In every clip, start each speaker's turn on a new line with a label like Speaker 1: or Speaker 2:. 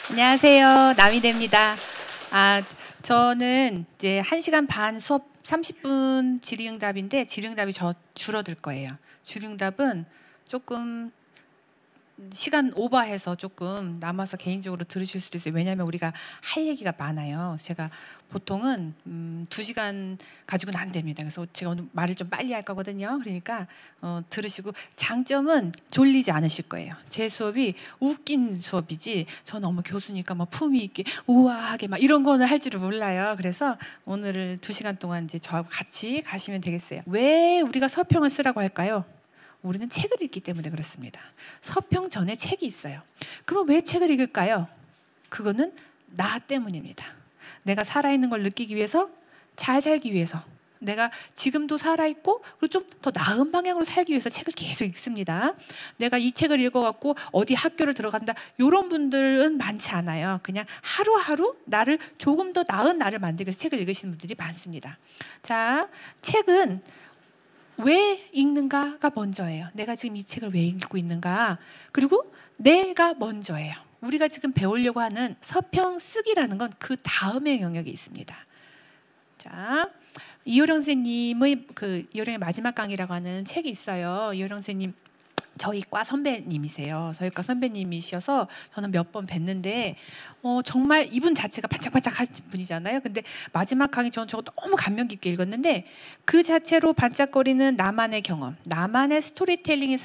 Speaker 1: 안녕하세요. 남희대입니다. 저는 이제 1시간 반 수업 30분 질의응답인데 질의응답이 줄어들 거예요. 질의응답은 조금 시간 오버해서 조금 남아서 개인적으로 들으실 수도 있어요. 왜냐하면 우리가 할 얘기가 많아요. 제가 보통은 2시간 가지고는 안 됩니다. 그래서 제가 오늘 말을 좀 빨리 할 거거든요. 그러니까 들으시고, 장점은 졸리지 않으실 거예요. 제 수업이 웃긴 수업이지 저 너무 교수니까 막 품위 있게 우아하게 막 이런 거는 할 줄을 몰라요. 그래서 오늘을 2시간 동안 이제 저하고 같이 가시면 되겠어요. 왜 우리가 서평을 쓰라고 할까요? 우리는 책을 읽기 때문에 그렇습니다. 서평 전에 책이 있어요. 그럼 왜 책을 읽을까요? 그거는 나 때문입니다. 내가 살아있는 걸 느끼기 위해서, 잘 살기 위해서, 내가 지금도 살아있고 그리고 좀 더 나은 방향으로 살기 위해서 책을 계속 읽습니다. 내가 이 책을 읽어갖고 어디 학교를 들어간다, 이런 분들은 많지 않아요. 그냥 하루하루 나를 조금 더 나은 나를 만들기 위해서 책을 읽으시는 분들이 많습니다. 자, 책은 왜 읽는가가 먼저예요. 내가 지금 이 책을 왜 읽고 있는가, 그리고 내가 먼저예요. 우리가 지금 배우려고 하는 서평 쓰기라는 건 그 다음의 영역이 있습니다. 자, 이효령 선생님의 이효령의 마지막 강의라고 하는 책이 있어요. 이효령 선생님 저희 과 선배님이세요. 저희 과 선배님이셔서 저는 몇 번 뵀는데 정말 이분 자체가 반짝반짝하신 분이잖아요. 근데 마지막 강의 저는 저거 너무 감명 깊게 읽었는데, 그 자체로 반짝거리는 나만의 경험, 나만의 스토리텔링이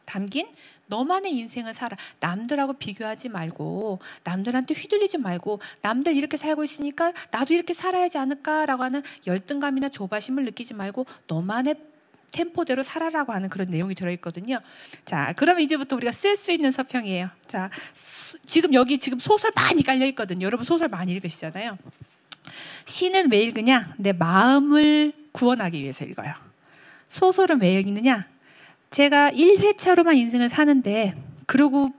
Speaker 1: 담긴 너만의 인생을 살아. 남들하고 비교하지 말고, 남들한테 휘둘리지 말고, 남들 이렇게 살고 있으니까 나도 이렇게 살아야지 않을까라고 하는 열등감이나 조바심을 느끼지 말고 너만의 템포대로 살아라고 하는 그런 내용이 들어있거든요. 자, 그러면 이제부터 우리가 쓸 수 있는 서평이에요. 자, 지금 여기 소설 많이 깔려있거든요. 여러분 소설 많이 읽으시잖아요. 시는 왜 읽으냐? 내 마음을 구원하기 위해서 읽어요. 소설은 왜 읽느냐? 제가 1회차로만 인생을 사는데, 그러고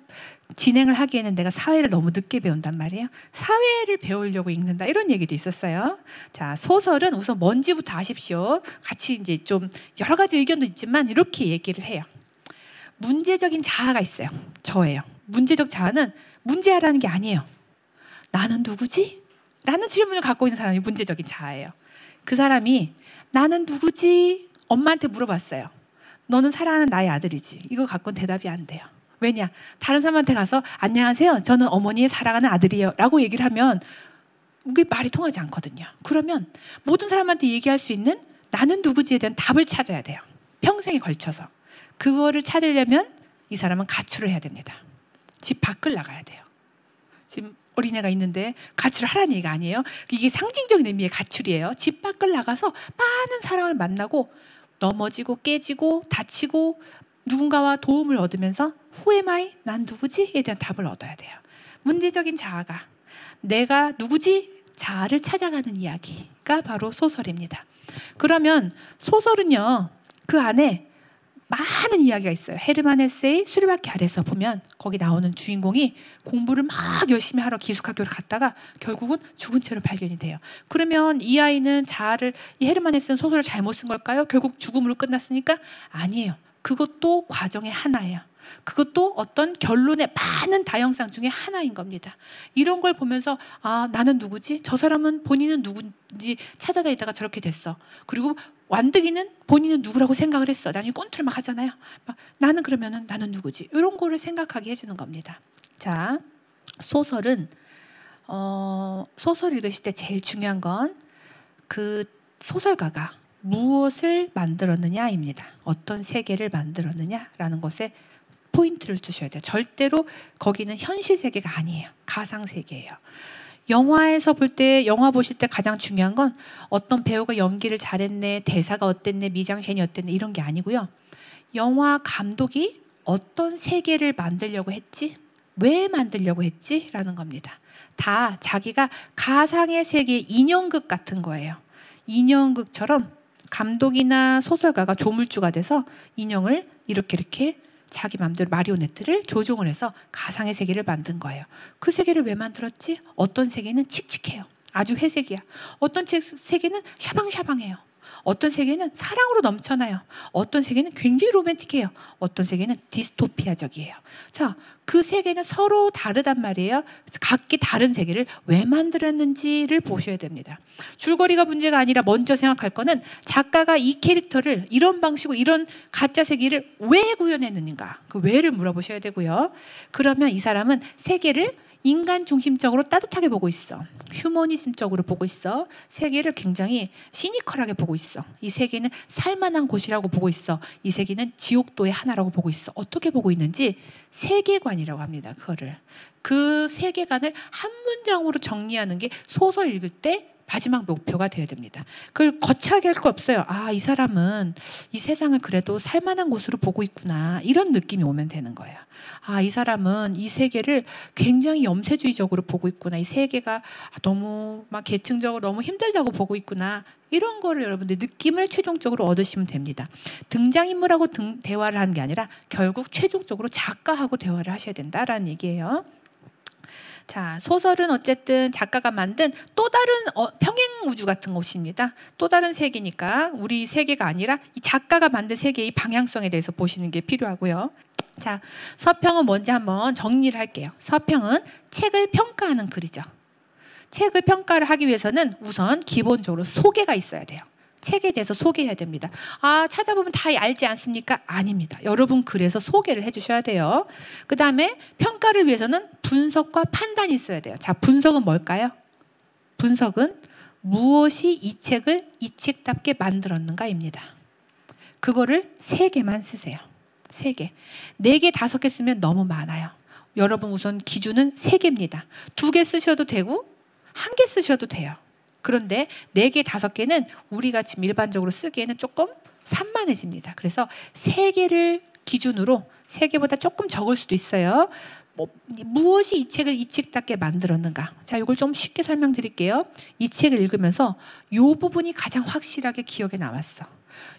Speaker 1: 진행을 하기에는 내가 사회를 너무 늦게 배운단 말이에요. 사회를 배우려고 읽는다, 이런 얘기도 있었어요. 자, 소설은 우선 뭔지부터 아십시오. 같이 이제 좀 여러 가지 의견도 있지만 이렇게 얘기를 해요. 문제적인 자아가 있어요. 저예요. 문제적 자아는 문제하라는 게 아니에요. 나는 누구지? 라는 질문을 갖고 있는 사람이 문제적인 자아예요. 그 사람이 나는 누구지? 엄마한테 물어봤어요. 너는 사랑하는 나의 아들이지. 이거 갖고는 대답이 안 돼요. 왜냐? 다른 사람한테 가서 안녕하세요, 저는 어머니의 사랑하는 아들이에요 라고 얘기를 하면 그게 말이 통하지 않거든요. 그러면 모든 사람한테 얘기할 수 있는 나는 누구지에 대한 답을 찾아야 돼요. 평생에 걸쳐서. 그거를 찾으려면 이 사람은 가출을 해야 됩니다. 집 밖을 나가야 돼요. 지금 어린애가 있는데 가출을 하라는 얘기가 아니에요. 이게 상징적인 의미의 가출이에요. 집 밖을 나가서 많은 사람을 만나고 넘어지고 깨지고 다치고 누군가와 도움을 얻으면서 Who am I? 난 누구지?에 대한 답을 얻어야 돼요. 문제적인 자아가 내가 누구지? 자아를 찾아가는 이야기가 바로 소설입니다. 그러면 소설은요, 그 안에 많은 이야기가 있어요. 헤르만 헤세의 수레바퀴 아래서 보면 거기 나오는 주인공이 공부를 막 열심히 하러 기숙학교를 갔다가 결국은 죽은 채로 발견이 돼요. 그러면 이 아이는 이 헤르만 헤세는 소설을 잘못 쓴 걸까요? 결국 죽음으로 끝났으니까? 아니에요. 그것도 과정의 하나예요. 그것도 어떤 결론의 많은 다영상 중에 하나인 겁니다. 이런 걸 보면서 나는 누구지? 저 사람은 본인은 누군지 찾아다니다가 저렇게 됐어. 그리고 완득이는 본인은 누구라고 생각을 했어. 나중에 꼰투를 막 하잖아요. 나는 그러면은 나는 누구지? 이런 거를 생각하게 해주는 겁니다. 자, 소설은 소설 읽으실 때 제일 중요한 건 그 소설가가 무엇을 만들었느냐입니다. 어떤 세계를 만들었느냐라는 것에 포인트를 주셔야 돼요. 절대로 거기는 현실 세계가 아니에요. 가상 세계예요. 영화에서 볼 때, 영화 보실 때 가장 중요한 건 어떤 배우가 연기를 잘했네, 대사가 어땠네, 미장센이 어땠네, 이런 게 아니고요. 영화 감독이 어떤 세계를 만들려고 했지? 왜 만들려고 했지? 라는 겁니다. 다 자기가 가상의 세계의 인형극 같은 거예요. 인형극처럼 감독이나 소설가가 조물주가 돼서 인형을 이렇게 자기 마음대로 마리오네트를 조종을 해서 가상의 세계를 만든 거예요. 그 세계를 왜 만들었지? 어떤 세계는 칙칙해요. 아주 회색이야. 어떤 세계는 샤방샤방해요. 어떤 세계는 사랑으로 넘쳐나요. 어떤 세계는 굉장히 로맨틱해요. 어떤 세계는 디스토피아적이에요. 자, 그 세계는 서로 다르단 말이에요. 각기 다른 세계를 왜 만들었는지를 보셔야 됩니다. 줄거리가 문제가 아니라 먼저 생각할 거는 작가가 이 캐릭터를 이런 방식으로 이런 가짜 세계를 왜 구현했는가, 그 왜를 물어보셔야 되고요. 그러면 이 사람은 세계를 인간 중심적으로 따뜻하게 보고 있어. 휴머니즘적으로 보고 있어. 세계를 굉장히 시니컬하게 보고 있어. 이 세계는 살만한 곳이라고 보고 있어. 이 세계는 지옥도의 하나라고 보고 있어. 어떻게 보고 있는지 세계관이라고 합니다. 그거를. 그 세계관을 한 문장으로 정리하는 게 소설 읽을 때 마지막 목표가 되어야 됩니다. 그걸 거창하게 할 거 없어요. 아, 이 사람은 이 세상을 그래도 살만한 곳으로 보고 있구나. 이런 느낌이 오면 되는 거예요. 아, 이 사람은 이 세계를 굉장히 염세주의적으로 보고 있구나. 이 세계가 너무 막 계층적으로 너무 힘들다고 보고 있구나. 이런 거를 여러분들 느낌을 최종적으로 얻으시면 됩니다. 등장인물하고 대화를 하는 게 아니라 결국 최종적으로 작가하고 대화를 하셔야 된다라는 얘기예요. 자, 소설은 어쨌든 작가가 만든 또 다른 평행우주 같은 곳입니다. 또 다른 세계니까 우리 세계가 아니라 이 작가가 만든 세계의 방향성에 대해서 보시는 게 필요하고요. 자, 서평은 뭔지 한번 정리를 할게요. 서평은 책을 평가하는 글이죠. 책을 평가를 하기 위해서는 우선 기본적으로 소개가 있어야 돼요. 책에 대해서 소개해야 됩니다. 아, 찾아보면 다 알지 않습니까? 아닙니다. 여러분 그래서 소개를 해주셔야 돼요. 그 다음에 평가를 위해서는 분석과 판단이 있어야 돼요. 자, 분석은 뭘까요? 분석은 무엇이 이 책을 이 책답게 만들었는가입니다. 그거를 3개만 쓰세요. 3개. 4개, 5개 쓰면 너무 많아요. 여러분 우선 기준은 3개입니다. 2개 쓰셔도 되고 1개 쓰셔도 돼요. 그런데 4개, 5개는 우리가 지금 일반적으로 쓰기에는 조금 산만해집니다. 그래서 3개를 기준으로 3개보다 조금 적을 수도 있어요. 무엇이 이 책을 이 책답게 만들었는가. 자, 이걸 좀 쉽게 설명드릴게요. 이 책을 읽으면서 이 부분이 가장 확실하게 기억에 남았어.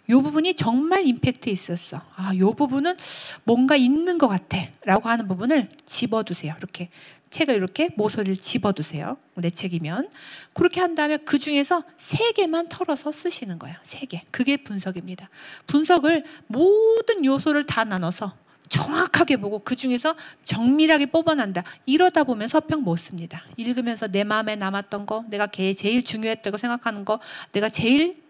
Speaker 1: 이 부분이 정말 임팩트 있었어. 아, 이 부분은 뭔가 있는 것 같아 라고 하는 부분을 집어두세요. 이렇게 책을 이렇게 모서리를 집어두세요. 내 책이면. 그렇게 한 다음에 그 중에서 3개만 털어서 쓰시는 거예요. 3개. 그게 분석입니다. 분석을 모든 요소를 다 나눠서 정확하게 보고 그 중에서 정밀하게 뽑아낸다. 이러다 보면 서평 못 씁니다. 읽으면서 내 마음에 남았던 거, 내가 제일 중요했다고 생각하는 거, 내가 제일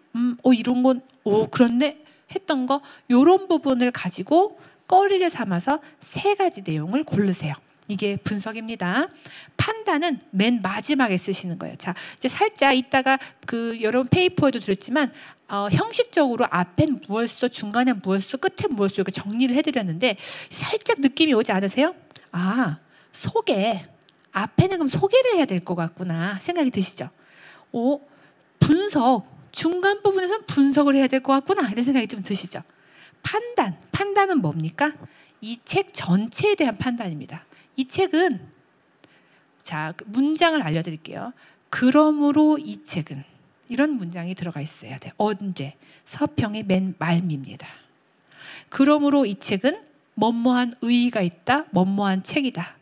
Speaker 1: 이런 건 그렇네 했던 거, 이런 부분을 가지고 거리를 삼아서 3가지 내용을 고르세요. 이게 분석입니다. 판단은 맨 마지막에 쓰시는 거예요. 자, 이제 살짝 이따가 여러분 페이퍼에도 들었지만 형식적으로 앞엔 무엇 써, 중간에 무엇 써, 끝에 무엇 써 이렇게 정리를 해드렸는데 살짝 느낌이 오지 않으세요? 아, 소개. 앞에는 그럼 소개를 해야 될 것 같구나 생각이 드시죠? 분석. 중간 부분에서는 분석을 해야 될 것 같구나 이런 생각이 좀 드시죠? 판단은 뭡니까? 이 책 전체에 대한 판단입니다. 이 책은 자, 문장을 알려드릴게요. 그러므로 이 책은 이런 문장이 들어가 있어야 돼요. 언제? 서평의 맨 말미입니다. 그러므로 이 책은 뭐뭐한 의의가 있다. 뭐뭐한 책이다.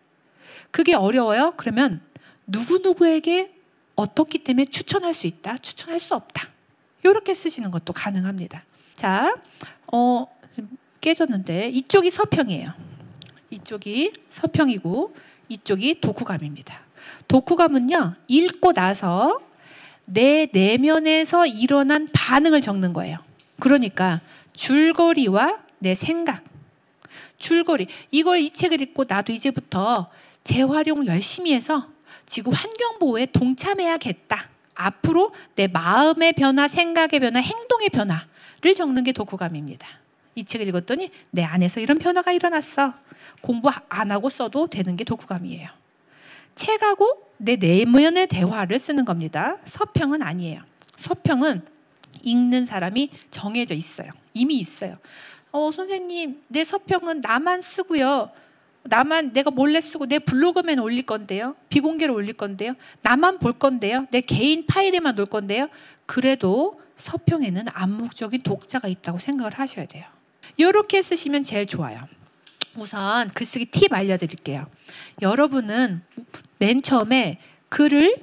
Speaker 1: 그게 어려워요? 그러면 누구누구에게 어떻기 때문에 추천할 수 있다. 추천할 수 없다. 이렇게 쓰시는 것도 가능합니다. 자, 깨졌는데 이쪽이 서평이에요. 이쪽이 서평이고 이쪽이 독후감입니다. 독후감은요, 읽고 나서 내 내면에서 일어난 반응을 적는 거예요. 그러니까 줄거리와 내 생각, 줄거리. 이 책을 읽고 나도 이제부터 재활용 열심히 해서 지구 환경보호에 동참해야겠다. 앞으로 내 마음의 변화, 생각의 변화, 행동의 변화를 적는 게 독후감입니다. 이 책을 읽었더니 내 안에서 이런 변화가 일어났어. 공부 안 하고 써도 되는 게 독후감이에요. 책하고 내 내면의 대화를 쓰는 겁니다. 서평은 아니에요. 서평은 읽는 사람이 정해져 있어요. 이미 있어요. 선생님, 내 서평은 나만 쓰고요. 내가 몰래 쓰고 내 블로그에만 올릴 건데요. 비공개로 올릴 건데요. 나만 볼 건데요. 내 개인 파일에만 놓을 건데요. 그래도 서평에는 암묵적인 독자가 있다고 생각을 하셔야 돼요. 이렇게 쓰시면 제일 좋아요. 우선 글쓰기 팁 알려드릴게요. 여러분은 맨 처음에 글을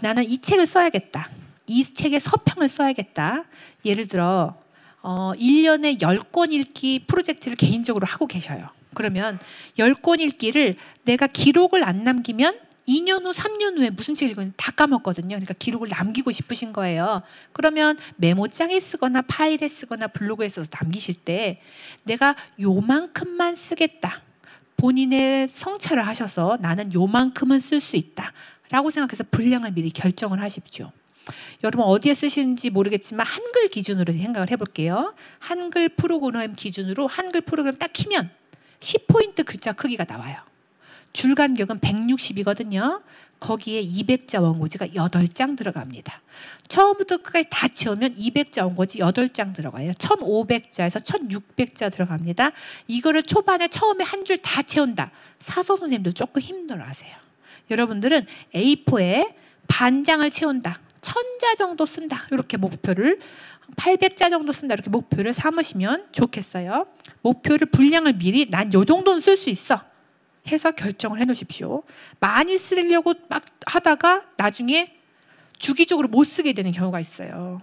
Speaker 1: 나는 이 책을 써야겠다. 이 책의 서평을 써야겠다. 예를 들어 1년에 10권 읽기 프로젝트를 개인적으로 하고 계셔요. 그러면 10권 읽기를 내가 기록을 안 남기면 2년 후, 3년 후에 무슨 책 읽었는지 다 까먹거든요. 그러니까 기록을 남기고 싶으신 거예요. 그러면 메모장에 쓰거나 파일에 쓰거나 블로그에 써서 남기실 때 내가 요만큼만 쓰겠다. 본인의 성찰을 하셔서 나는 요만큼은 쓸 수 있다. 라고 생각해서 분량을 미리 결정을 하십시오. 여러분 어디에 쓰시는지 모르겠지만 한글 기준으로 생각을 해볼게요. 한글 프로그램 기준으로 한글 프로그램 딱 키면 10포인트 글자 크기가 나와요. 줄 간격은 160이거든요. 거기에 200자 원고지가 8장 들어갑니다. 처음부터 끝까지 다 채우면 200자 원고지 8장 들어가요. 1500자에서 1600자 들어갑니다. 이거를 초반에 처음에 한 줄 다 채운다. 사서 선생님들 조금 힘들어하세요. 여러분들은 A4에 반장을 채운다. 1000자 정도 쓴다. 이렇게 목표를 800자 정도 쓴다. 이렇게 목표를 삼으시면 좋겠어요. 목표를 분량을 미리 난 요 정도는 쓸 수 있어. 해서 결정을 해 놓으십시오. 많이 쓰려고 막 하다가 나중에 주기적으로 못 쓰게 되는 경우가 있어요.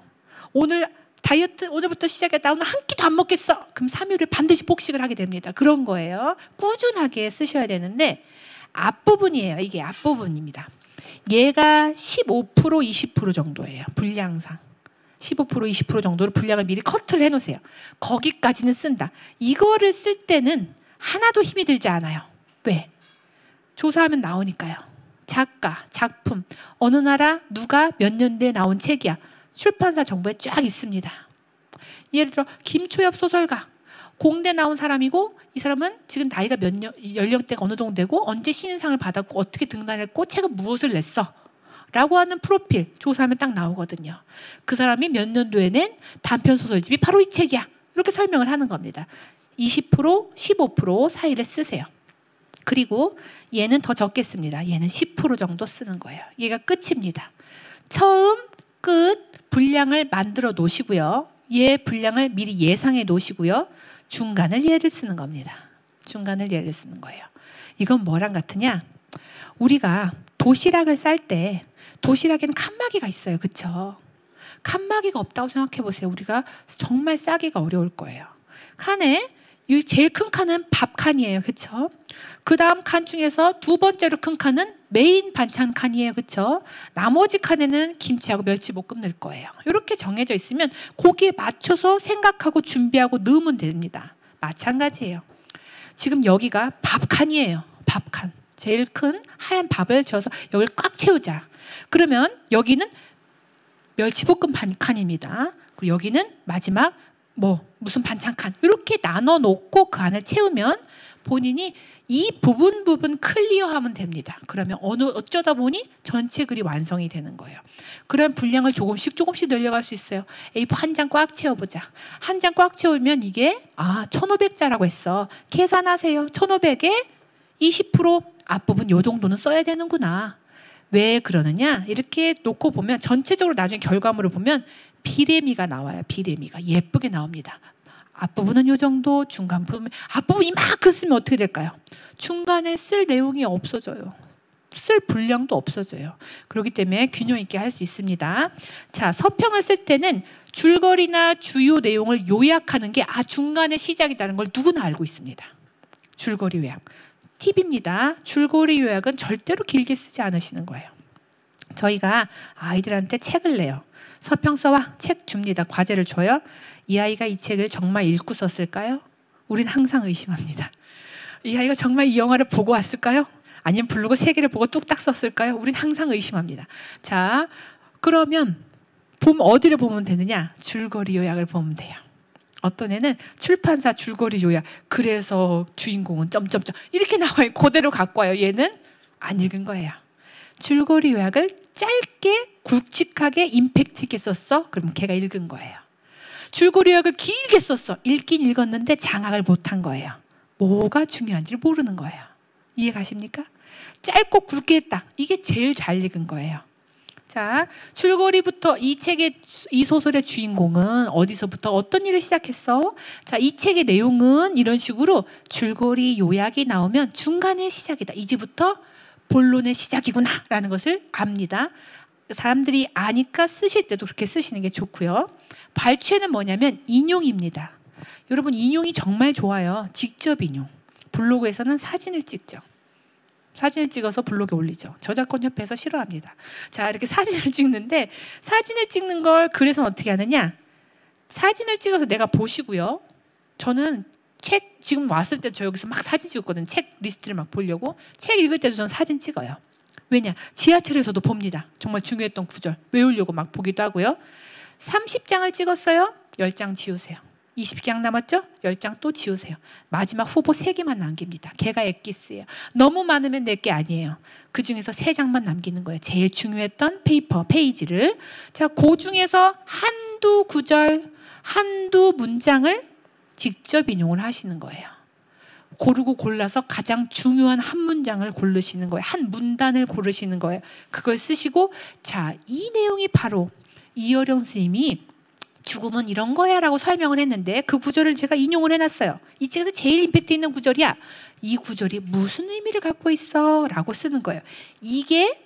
Speaker 1: 오늘 다이어트 오늘부터 시작했다. 오늘 한 끼도 안 먹겠어. 그럼 3일을 반드시 폭식을 하게 됩니다. 그런 거예요. 꾸준하게 쓰셔야 되는데 앞부분이에요. 이게 앞부분입니다. 얘가 15% 20% 정도예요. 분량상. 15% 20% 정도로 분량을 미리 커트를 해놓으세요. 거기까지는 쓴다. 이거를 쓸 때는 하나도 힘이 들지 않아요. 왜? 조사하면 나오니까요. 작가, 작품, 어느 나라 누가 몇 년대에 나온 책이야. 출판사 정보에 쫙 있습니다. 예를 들어 김초엽 소설가. 공대 나온 사람이고 이 사람은 지금 나이가 몇 년, 연령대가 어느 정도 되고 언제 신인상을 받았고 어떻게 등단했고 책은 무엇을 냈어. 라고 하는 프로필 조사하면 딱 나오거든요. 그 사람이 몇 년도에 낸 단편 소설집이 바로 이 책이야. 이렇게 설명을 하는 겁니다. 20% 15% 사이를 쓰세요. 그리고 얘는 더 적겠습니다. 얘는 10% 정도 쓰는 거예요. 얘가 끝입니다. 처음, 끝 분량을 만들어 놓으시고요. 얘 분량을 미리 예상해 놓으시고요. 중간을 얘를 쓰는 겁니다. 중간을 얘를 쓰는 거예요. 이건 뭐랑 같으냐? 우리가 도시락을 쌀 때 도시락에는 칸막이가 있어요. 그렇죠? 칸막이가 없다고 생각해 보세요. 우리가 정말 싸기가 어려울 거예요. 칸에 이 제일 큰 칸은 밥 칸이에요. 그렇죠? 그 다음 칸 중에서 두 번째로 큰 칸은 메인 반찬 칸이에요. 그렇죠? 나머지 칸에는 김치하고 멸치볶음 넣을 거예요. 이렇게 정해져 있으면 거기에 맞춰서 생각하고 준비하고 넣으면 됩니다. 마찬가지예요. 지금 여기가 밥 칸이에요. 밥 칸. 제일 큰 하얀 밥을 줘서 여기를 꽉 채우자. 그러면 여기는 멸치볶음 칸입니다. 그리고 여기는 마지막 무슨 반찬 칸 이렇게 나눠 놓고 그 안을 채우면 본인이 이 부분 클리어하면 됩니다. 그러면 어쩌다 보니 전체 글이 완성이 되는 거예요. 그런 분량을 조금씩 늘려갈 수 있어요. A4 한 장 꽉 채워보자. 한 장 꽉 채우면 이게 1500자라고 했어. 계산하세요. 1500에 20% 앞부분 요 정도는 써야 되는구나. 왜 그러느냐? 이렇게 놓고 보면 전체적으로 나중에 결과물을 보면 비레미가 나와요. 비레미가 예쁘게 나옵니다. 앞부분은 요 정도, 중간 부분, 앞부분 이만큼 쓰면 어떻게 될까요? 중간에 쓸 내용이 없어져요. 쓸 분량도 없어져요. 그렇기 때문에 균형 있게 할 수 있습니다. 자, 서평을 쓸 때는 줄거리나 주요 내용을 요약하는 게 중간에 시작이라는 걸 누구나 알고 있습니다. 줄거리 요약. 팁입니다. 줄거리 요약은 절대로 길게 쓰지 않으시는 거예요. 저희가 아이들한테 책을 내요. 서평 써와 책 줍니다. 과제를 줘요. 이 아이가 이 책을 정말 읽고 썼을까요? 우린 항상 의심합니다. 이 아이가 정말 이 영화를 보고 왔을까요? 아니면 블로그 3개를 보고 뚝딱 썼을까요? 우린 항상 의심합니다. 자, 그러면 어디를 보면 되느냐? 줄거리 요약을 보면 돼요. 어떤 애는 출판사 줄거리 요약 그래서 주인공은 점점점 이렇게 나와요. 그대로 갖고 와요. 얘는 안 읽은 거예요. 줄거리 요약을 짧게 굵직하게 임팩트 있게 썼어. 그럼 걔가 읽은 거예요. 줄거리 요약을 길게 썼어. 읽긴 읽었는데 장악을 못한 거예요. 뭐가 중요한지를 모르는 거예요. 이해 가십니까? 짧고 굵게 했다. 이게 제일 잘 읽은 거예요. 자, 줄거리부터 이 소설의 주인공은 어디서부터 어떤 일을 시작했어? 자, 이 책의 내용은 이런 식으로 줄거리 요약이 나오면 중간의 시작이다. 이제부터 본론의 시작이구나 라는 것을 압니다. 사람들이 아니까 쓰실 때도 그렇게 쓰시는 게 좋고요. 발췌는 뭐냐면 인용입니다. 여러분 인용이 정말 좋아요. 직접 인용. 블로그에서는 사진을 찍죠. 사진을 찍어서 블로그에 올리죠. 저작권협회에서 싫어합니다. 자, 이렇게 사진을 찍는데 사진을 찍는 걸 글에서는 어떻게 하느냐? 사진을 찍어서 내가 보시고요. 저는 책 지금 왔을 때 저 여기서 막 사진 찍었거든요. 책 리스트를 막 보려고. 책 읽을 때도 저는 사진 찍어요. 왜냐? 지하철에서도 봅니다. 정말 중요했던 구절 외우려고 막 보기도 하고요. 30장을 찍었어요. 10장 지우세요. 20장 남았죠? 10장 또 지우세요. 마지막 후보 3개만 남깁니다. 걔가 엑기스예요. 너무 많으면 내 게 아니에요. 그 중에서 3장만 남기는 거예요. 제일 중요했던 페이지를. 자, 그 중에서 한두 구절, 한두 문장을 직접 인용을 하시는 거예요. 고르고 골라서 가장 중요한 한 문장을 고르시는 거예요. 한 문단을 고르시는 거예요. 그걸 쓰시고, 자, 이 내용이 바로 이어령 선생님이 죽음은 이런 거야 라고 설명을 했는데 그 구절을 제가 인용을 해놨어요. 이 책에서 제일 임팩트 있는 구절이야. 이 구절이 무슨 의미를 갖고 있어? 라고 쓰는 거예요. 이게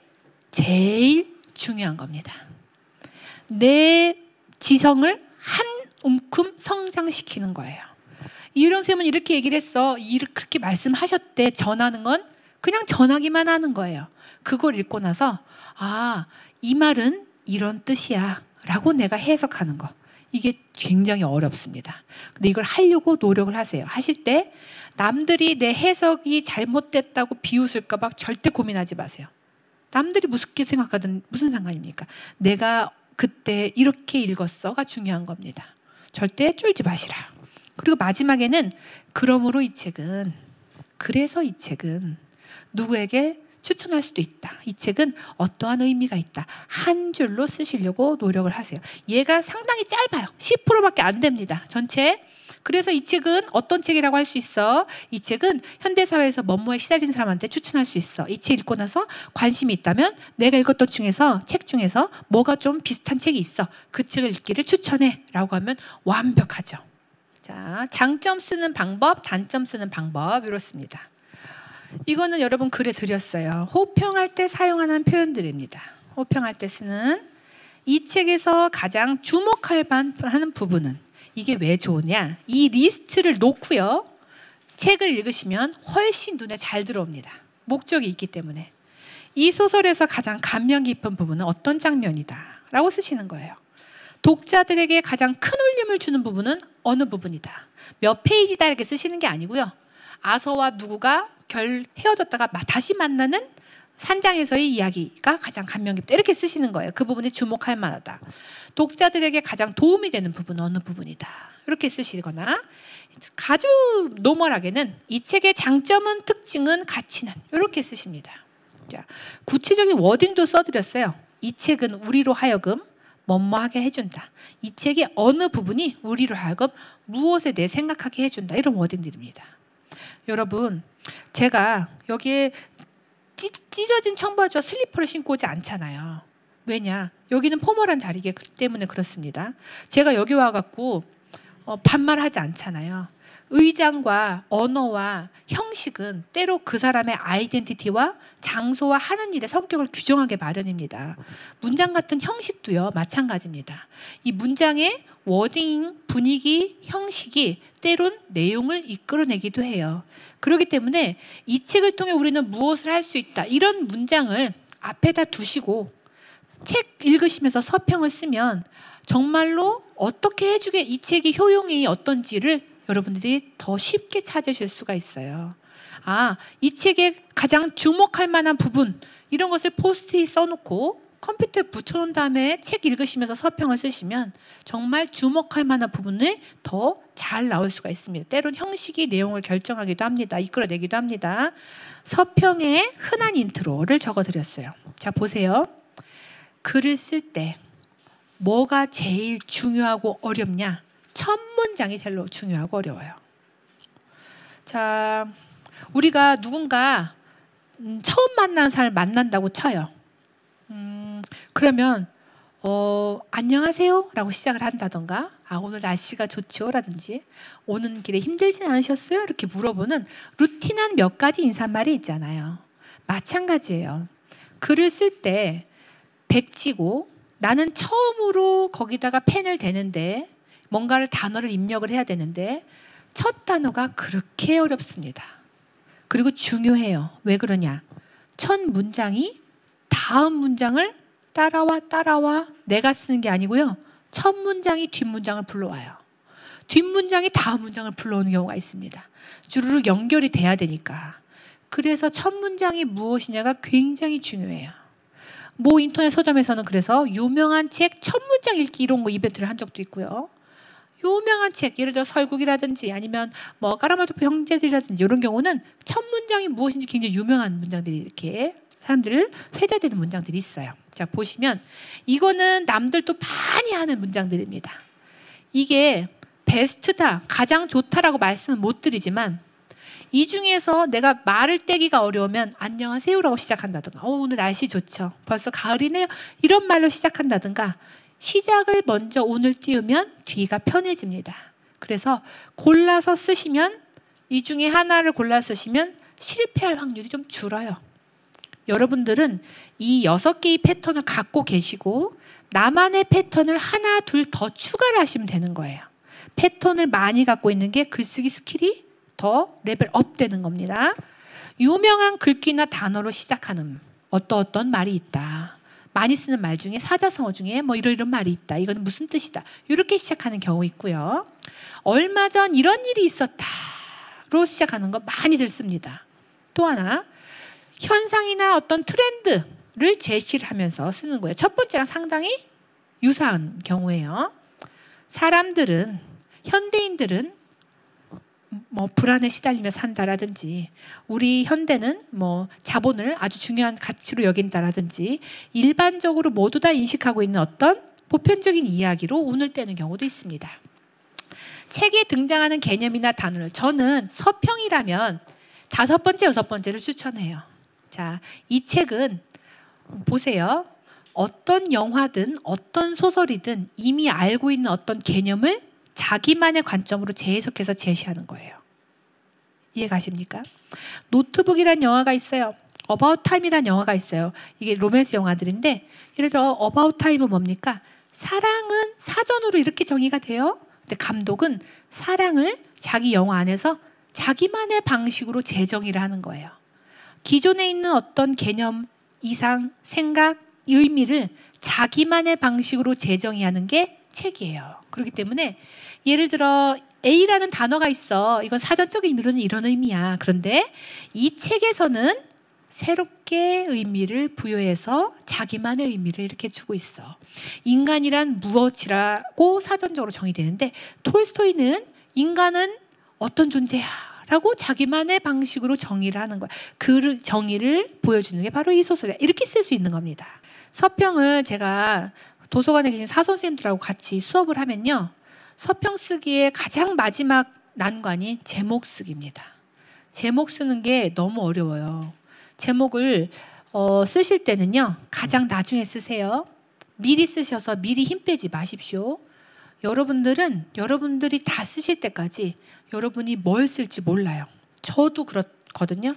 Speaker 1: 제일 중요한 겁니다. 내 지성을 한 움큼 성장시키는 거예요. 이효령 선생님은 이렇게 얘기를 했어. 그렇게 말씀하셨대. 전하는 건 그냥 전하기만 하는 거예요. 그걸 읽고 나서 아, 이 말은 이런 뜻이야 라고 내가 해석하는 거. 이게 굉장히 어렵습니다. 근데 이걸 하려고 노력을 하세요. 하실 때 남들이 내 해석이 잘못됐다고 비웃을까 봐 절대 고민하지 마세요. 남들이 무섭게 생각하든 무슨 상관입니까? 내가 그때 이렇게 읽었어가 중요한 겁니다. 절대 쫄지 마시라. 그리고 마지막에는 그러므로 이 책은, 그래서 이 책은 누구에게 추천할 수도 있다. 이 책은 어떠한 의미가 있다. 한 줄로 쓰시려고 노력을 하세요. 얘가 상당히 짧아요. 10%밖에 안 됩니다. 전체. 그래서 이 책은 어떤 책이라고 할 수 있어? 이 책은 현대사회에서 뭐뭐에 시달린 사람한테 추천할 수 있어. 이 책 읽고 나서 관심이 있다면 내가 읽었던 책 중에서 뭐가 좀 비슷한 책이 있어. 그 책을 읽기를 추천해 라고 하면 완벽하죠. 자, 장점 쓰는 방법, 단점 쓰는 방법 이렇습니다. 이거는 여러분 글에 드렸어요. 호평할 때 사용하는 표현들입니다. 호평할 때 쓰는 이 책에서 가장 주목할 만한 부분은 이게 왜 좋으냐? 이 리스트를 놓고요. 책을 읽으시면 훨씬 눈에 잘 들어옵니다. 목적이 있기 때문에. 이 소설에서 가장 감명 깊은 부분은 어떤 장면이다 라고 쓰시는 거예요. 독자들에게 가장 큰 울림을 주는 부분은 어느 부분이다. 몇 페이지다 이렇게 쓰시는 게 아니고요. 아서와 누구가 헤어졌다가 다시 만나는 산장에서의 이야기가 가장 감명 깊다 이렇게 쓰시는 거예요. 그 부분에 주목할 만하다. 독자들에게 가장 도움이 되는 부분은 어느 부분이다 이렇게 쓰시거나 아주 노멀하게는 이 책의 장점은, 특징은, 가치는 이렇게 쓰십니다. 자, 구체적인 워딩도 써드렸어요. 이 책은 우리로 하여금 뭐뭐하게 해준다. 이 책의 어느 부분이 우리로 하여금 무엇에 대해 생각하게 해준다. 이런 워딩들입니다. 여러분, 제가 여기에 찢어진 청바지와 슬리퍼를 신고 오지 않잖아요. 왜냐? 여기는 포멀한 자리이기 때문에 그렇습니다. 제가 여기 와갖고 반말하지 않잖아요. 의장과 언어와 형식은 때로 그 사람의 아이덴티티와 장소와 하는 일의 성격을 규정하게 마련입니다. 문장 같은 형식도요, 마찬가지입니다. 이 문장의 워딩, 분위기, 형식이 때론 내용을 이끌어내기도 해요. 그렇기 때문에 이 책을 통해 우리는 무엇을 할 수 있다. 이런 문장을 앞에다 두시고 책 읽으시면서 서평을 쓰면 정말로 어떻게 해주게 이 책이 효용이 어떤지를 여러분들이 더 쉽게 찾으실 수가 있어요. 아, 이 책의 가장 주목할 만한 부분 이런 것을 포스트잇 써놓고 컴퓨터에 붙여놓은 다음에 책 읽으시면서 서평을 쓰시면 정말 주목할 만한 부분을 더 잘 나올 수가 있습니다. 때론 형식이 내용을 결정하기도 합니다. 이끌어내기도 합니다. 서평의 흔한 인트로를 적어드렸어요. 자, 보세요. 글을 쓸 때 뭐가 제일 중요하고 어렵냐? 첫 문장이 제일 중요하고 어려워요. 자, 우리가 누군가 처음 만난 사람을 만난다고 쳐요. 그러면 안녕하세요 라고 시작을 한다던가 오늘 날씨가 좋죠 라든지 오는 길에 힘들진 않으셨어요? 이렇게 물어보는 루틴한 몇 가지 인사말이 있잖아요. 마찬가지예요. 글을 쓸 때 백지고 나는 처음으로 거기다가 펜을 대는데 뭔가를 단어를 입력을 해야 되는데 첫 단어가 그렇게 어렵습니다. 그리고 중요해요. 왜 그러냐? 첫 문장이 다음 문장을 따라와 내가 쓰는 게 아니고요. 첫 문장이 뒷문장을 불러와요. 뒷문장이 다음 문장을 불러오는 경우가 있습니다. 주르륵 연결이 돼야 되니까. 그래서 첫 문장이 무엇이냐가 굉장히 중요해요. 모 인터넷 서점에서는 그래서 유명한 책 첫 문장 읽기 이런 거 이벤트를 한 적도 있고요. 유명한 책, 예를 들어 설국이라든지 아니면 뭐 까라마조프 형제들이라든지 이런 경우는 첫 문장이 무엇인지 굉장히 유명한 문장들이 이렇게 사람들을 회자되는 문장들이 있어요. 자, 보시면 이거는 남들도 많이 하는 문장들입니다. 이게 베스트다, 가장 좋다라고 말씀은 못 드리지만 이 중에서 내가 말을 떼기가 어려우면 안녕하세요라고 시작한다든가 오늘 날씨 좋죠. 벌써 가을이네요. 이런 말로 시작한다든가 시작을 먼저 오늘 띄우면 뒤가 편해집니다. 그래서 골라서 쓰시면 이 중에 하나를 골라 쓰시면 실패할 확률이 좀 줄어요. 여러분들은 이 6개의 패턴을 갖고 계시고 나만의 패턴을 하나 둘 더 추가를 하시면 되는 거예요. 패턴을 많이 갖고 있는 게 글쓰기 스킬이 더 레벨 업 되는 겁니다. 유명한 글귀나 단어로 시작하는 어떤 말이 있다. 많이 쓰는 말 중에 사자성어 중에 뭐 이런 말이 있다. 이건 무슨 뜻이다. 이렇게 시작하는 경우 있고요. 얼마 전 이런 일이 있었다로 시작하는 거 많이들 씁니다. 또 하나 현상이나 어떤 트렌드를 제시를 하면서 쓰는 거예요. 첫 번째랑 상당히 유사한 경우예요. 사람들은 현대인들은 뭐 불안에 시달리며 산다라든지 우리 현대는 뭐 자본을 아주 중요한 가치로 여긴다라든지 일반적으로 모두 다 인식하고 있는 어떤 보편적인 이야기로 운을 떼는 경우도 있습니다. 책에 등장하는 개념이나 단어를 저는 서평이라면 5번째, 6번째를 추천해요. 자, 이 책은 보세요. 어떤 영화든 어떤 소설이든 이미 알고 있는 어떤 개념을 자기만의 관점으로 재해석해서 제시하는 거예요. 이해가십니까? 노트북이란 영화가 있어요. 어바웃 타임이란 영화가 있어요. 이게 로맨스 영화들인데 예를 들어 어바웃 타임은 뭡니까? 사랑은 사전으로 이렇게 정의가 돼요. 근데 감독은 사랑을 자기 영화 안에서 자기만의 방식으로 재정의를 하는 거예요. 기존에 있는 어떤 개념, 이상, 생각, 의미를 자기만의 방식으로 재정의하는 게 책이에요. 그렇기 때문에 예를 들어 A라는 단어가 있어. 이건 사전적인 의미로는 이런 의미야. 그런데 이 책에서는 새롭게 의미를 부여해서 자기만의 의미를 이렇게 주고 있어. 인간이란 무엇이라고 사전적으로 정의되는데 톨스토이는 인간은 어떤 존재야 라고 자기만의 방식으로 정의를 하는 거야. 그 정의를 보여주는 게 바로 이 소설이야. 이렇게 쓸 수 있는 겁니다. 서평을 제가 도서관에 계신 사선생님들하고 같이 수업을 하면요. 서평 쓰기의 가장 마지막 난관이 제목 쓰기입니다. 제목 쓰는 게 너무 어려워요. 제목을 쓰실 때는요. 가장 나중에 쓰세요. 미리 쓰셔서 미리 힘 빼지 마십시오. 여러분들이 다 쓰실 때까지 여러분이 뭘 쓸지 몰라요. 저도 그렇거든요.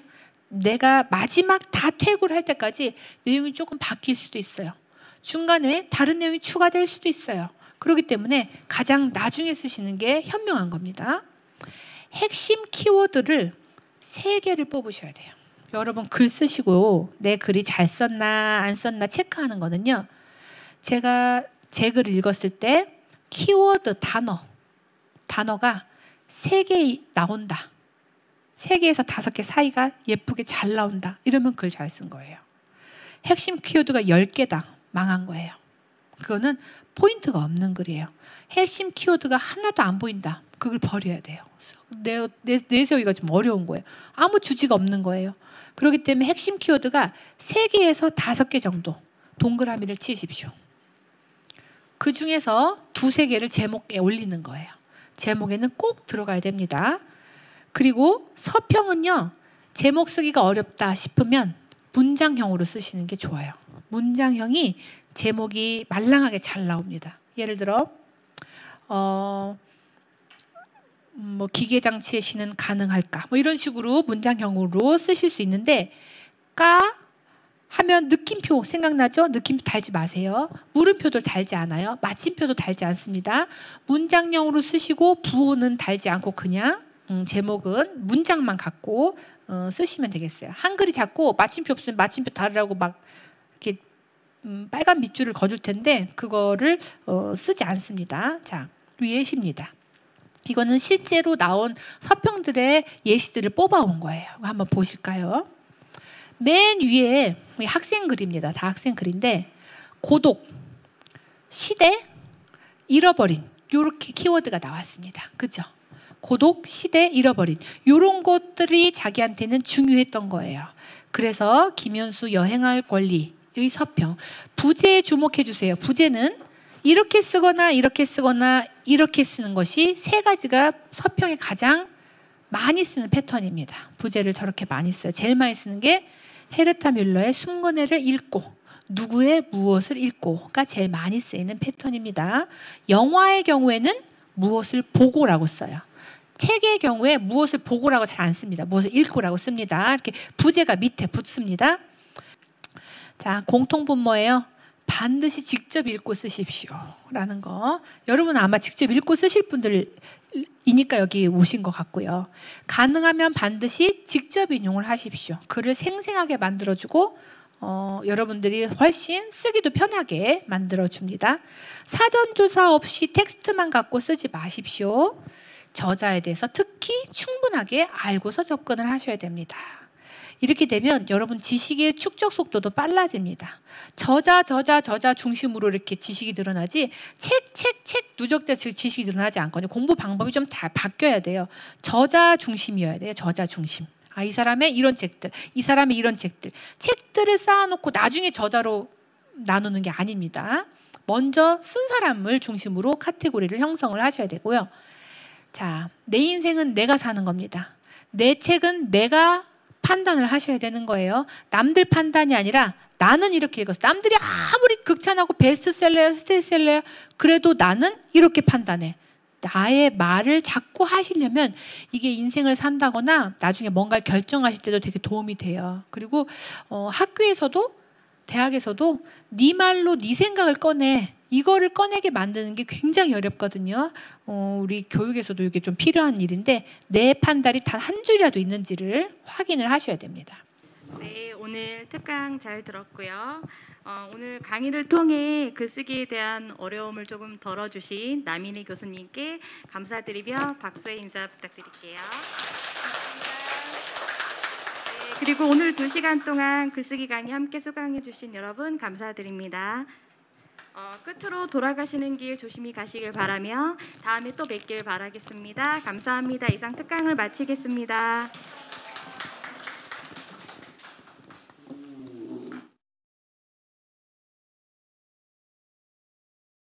Speaker 1: 내가 마지막 다 퇴고를 할 때까지 내용이 조금 바뀔 수도 있어요. 중간에 다른 내용이 추가될 수도 있어요. 그렇기 때문에 가장 나중에 쓰시는 게 현명한 겁니다. 핵심 키워드를 3개를 뽑으셔야 돼요. 여러분 글 쓰시고 내 글이 잘 썼나 안 썼나 체크하는 거는요. 제가 제 글을 읽었을 때 키워드 단어가 3개 나온다. 3개에서 5개 사이가 예쁘게 잘 나온다. 이러면 글 잘 쓴 거예요. 핵심 키워드가 10개다. 망한 거예요. 그거는 포인트가 없는 글이에요. 핵심 키워드가 하나도 안 보인다. 그걸 버려야 돼요. 내세우기가 좀 어려운 거예요. 아무 주제가 없는 거예요. 그렇기 때문에 핵심 키워드가 3개에서 5개 정도 동그라미를 치십시오. 그 중에서 2-3개를 제목에 올리는 거예요. 제목에는 꼭 들어가야 됩니다. 그리고 서평은요. 제목 쓰기가 어렵다 싶으면 문장형으로 쓰시는 게 좋아요. 문장형이 제목이 말랑하게 잘 나옵니다. 예를 들어 뭐 기계장치의 신은 가능할까? 뭐 이런 식으로 문장형으로 쓰실 수 있는데 하면 느낌표 생각나죠? 느낌표 달지 마세요. 물음표도 달지 않아요. 마침표도 달지 않습니다. 문장형으로 쓰시고 부호는 달지 않고 그냥 제목은 문장만 갖고 쓰시면 되겠어요. 한글이 작고 마침표 없으면 마침표 달으라고 막 이렇게 빨간 밑줄을 그어줄 텐데 그거를 쓰지 않습니다. 자, 예시입니다. 이거는 실제로 나온 서평들의 예시들을 뽑아온 거예요. 한번 보실까요? 맨 위에 학생 글입니다. 다 학생 글인데 고독, 시대, 잃어버린 이렇게 키워드가 나왔습니다. 그죠? 고독, 시대, 잃어버린 이런 것들이 자기한테는 중요했던 거예요. 그래서 김현수 여행할 권리의 서평 부제에 주목해 주세요. 부제는 이렇게 쓰거나 이렇게 쓰거나 이렇게 쓰는 것이 세 가지가 서평에 가장 많이 쓰는 패턴입니다. 부제를 저렇게 많이 써요. 제일 많이 쓰는 게 헤르타 뮬러의 순간애를 읽고 누구의 무엇을 읽고가 제일 많이 쓰이는 패턴입니다. 영화의 경우에는 무엇을 보고라고 써요. 책의 경우에 무엇을 보고라고 잘 안 씁니다. 무엇을 읽고라고 씁니다. 이렇게 부제가 밑에 붙습니다. 자, 공통분 뭐예요? 반드시 직접 읽고 쓰십시오 라는 거. 여러분 아마 직접 읽고 쓰실 분들이니까 여기 오신 것 같고요. 가능하면 반드시 직접 인용을 하십시오. 글을 생생하게 만들어주고 여러분들이 훨씬 쓰기도 편하게 만들어줍니다. 사전조사 없이 텍스트만 갖고 쓰지 마십시오. 저자에 대해서 특히 충분하게 알고서 접근을 하셔야 됩니다. 이렇게 되면 여러분 지식의 축적 속도도 빨라집니다. 저자 중심으로 이렇게 지식이 늘어나지 책 누적된 지식이 늘어나지 않거든요. 공부 방법이 좀 다 바뀌어야 돼요. 저자 중심이어야 돼요. 저자 중심. 아, 이 사람의 이런 책들, 이 사람의 이런 책들. 책들을 쌓아놓고 나중에 저자로 나누는 게 아닙니다. 먼저 쓴 사람을 중심으로 카테고리를 형성을 하셔야 되고요. 자, 내 인생은 내가 사는 겁니다. 내 책은 내가 판단을 하셔야 되는 거예요. 남들 판단이 아니라 나는 이렇게 읽었어. 남들이 아무리 극찬하고 베스트셀러야 스테디셀러야 그래도 나는 이렇게 판단해. 나의 말을 자꾸 하시려면 이게 인생을 산다거나 나중에 뭔가를 결정하실 때도 되게 도움이 돼요. 그리고 학교에서도 대학에서도 네 말로 네 생각을 꺼내. 이거를 꺼내게 만드는 게 굉장히 어렵거든요. 우리 교육에서도 이게 좀 필요한 일인데 내 판단이 단 한 줄이라도 있는지를 확인을 하셔야 됩니다.
Speaker 2: 네, 오늘 특강 잘 들었고요. 오늘 강의를 통해 글쓰기에 대한 어려움을 조금 덜어주신 남인희 교수님께 감사드리며 박수의 인사 부탁드릴게요. 네, 그리고 오늘 2시간 동안 글쓰기 강의 함께 수강해 주신 여러분 감사드립니다. 끝으로 돌아가시는 길 조심히 가시길 바라며 다음에 또 뵙길 바라겠습니다. 감사합니다. 이상 특강을 마치겠습니다.